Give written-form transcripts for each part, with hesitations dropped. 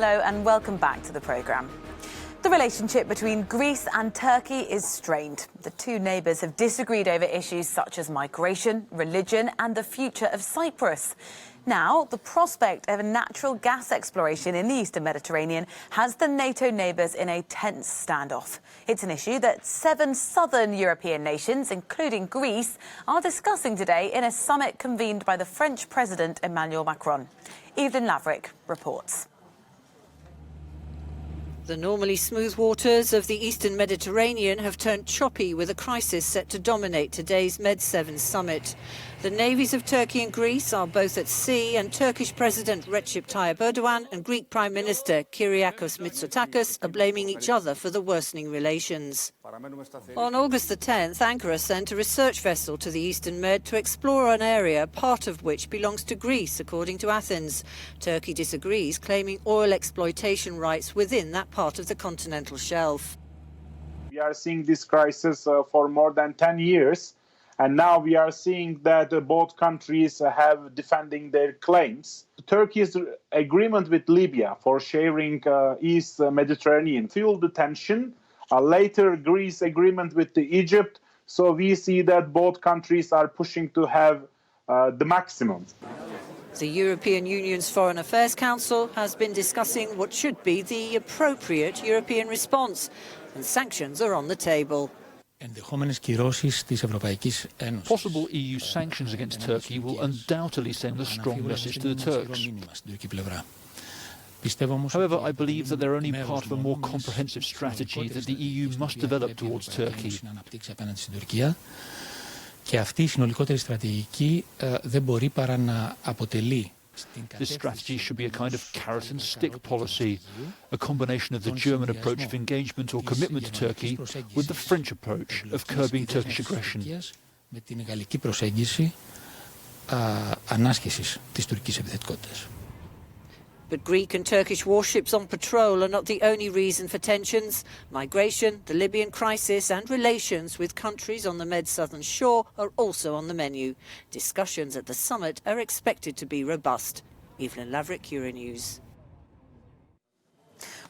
Hello and welcome back to the programme. The relationship between Greece and Turkey is strained. The two neighbours have disagreed over issues such as migration, religion and the future of Cyprus. Now, the prospect of a natural gas exploration in the Eastern Mediterranean has the NATO neighbours in a tense standoff. It's an issue that 7 southern European nations, including Greece, are discussing today in a summit convened by the French President Emmanuel Macron. Evelyn Laverick reports. The normally smooth waters of the Eastern Mediterranean have turned choppy with a crisis set to dominate today's Med7 summit. The navies of Turkey and Greece are both at sea, and Turkish President Recep Tayyip Erdogan and Greek Prime Minister Kyriakos Mitsotakis are blaming each other for the worsening relations. On August the 10th, Ankara sent a research vessel to the Eastern Med to explore an area, part of which belongs to Greece, according to Athens. Turkey disagrees, claiming oil exploitation rights within that part of the continental shelf. We are seeing this crisis for more than 10 years. And now we are seeing that both countries have defending their claims. Turkey's agreement with Libya for sharing East Mediterranean fueled the tension. Later, Greece agreement with Egypt. So we see that both countries are pushing to have the maximum. The European Union's Foreign Affairs Council has been discussing what should be the appropriate European response, and sanctions are on the table. Possible EU sanctions against Turkey will undoubtedly send a strong message to the Turks. However, I believe that they're only part of a more comprehensive strategy that the EU must develop towards Turkey. This strategy should be a kind of carrot and stick policy, a combination of the German approach of engagement or commitment to Turkey with the French approach of curbing Turkish aggression. But Greek and Turkish warships on patrol are not the only reason for tensions. Migration, the Libyan crisis and relations with countries on the Med southern shore are also on the menu. Discussions at the summit are expected to be robust. Evelyn Laverick, Euronews.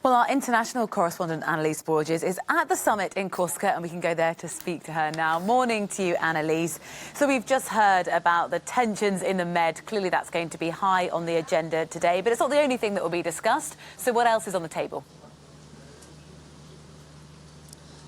Well, our international correspondent Annalise Borges is at the summit in Corsica, and we can go there to speak to her now. Morning to you, Annalise. So we've just heard about the tensions in the Med. Clearly that's going to be high on the agenda today, but it's not the only thing that will be discussed. So what else is on the table?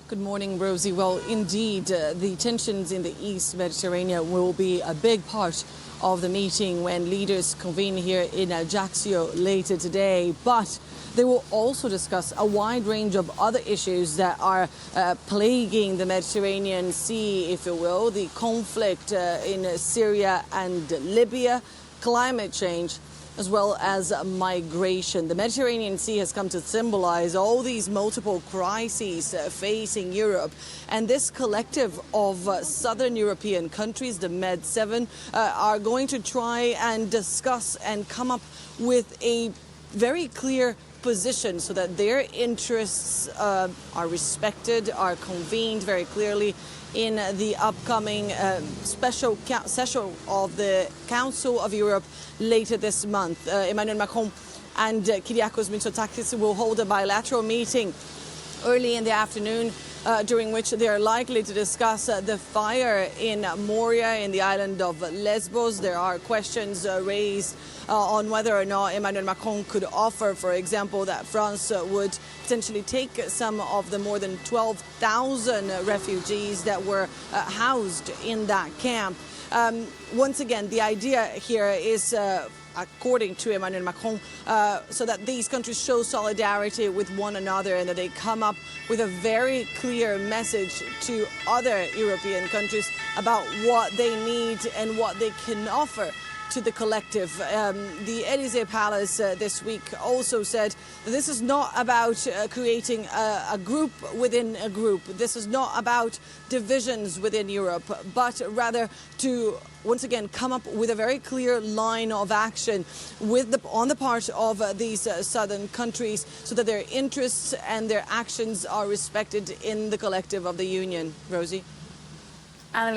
Good morning, Rosie. Well, indeed, the tensions in the East Mediterranean will be a big part of the meeting when leaders convene here in Ajaccio later today. But they will also discuss a wide range of other issues that are plaguing the Mediterranean Sea, if you will. The conflict in Syria and Libya, climate change, as well as migration. The Mediterranean Sea has come to symbolize all these multiple crises facing Europe. And this collective of southern European countries, the Med7, are going to try and discuss and come up with a very clear position so that their interests are respected, are convened very clearly in the upcoming special session of the Council of Europe later this month. Emmanuel Macron and Kyriakos Mitsotakis will hold a bilateral meeting early in the afternoon, during which they are likely to discuss the fire in Moria in the island of Lesbos. There are questions raised on whether or not Emmanuel Macron could offer, for example, that France would potentially take some of the more than 12,000 refugees that were housed in that camp. Once again, the idea here is, according to Emmanuel Macron, so that these countries show solidarity with one another and that they come up with a very clear message to other European countries about what they need and what they can offer to the collective. The Élysée Palace this week also said that this is not about creating a group within a group. This is not about divisions within Europe, but rather to once again come up with a very clear line of action on the part of these southern countries so that their interests and their actions are respected in the collective of the Union. Rosie?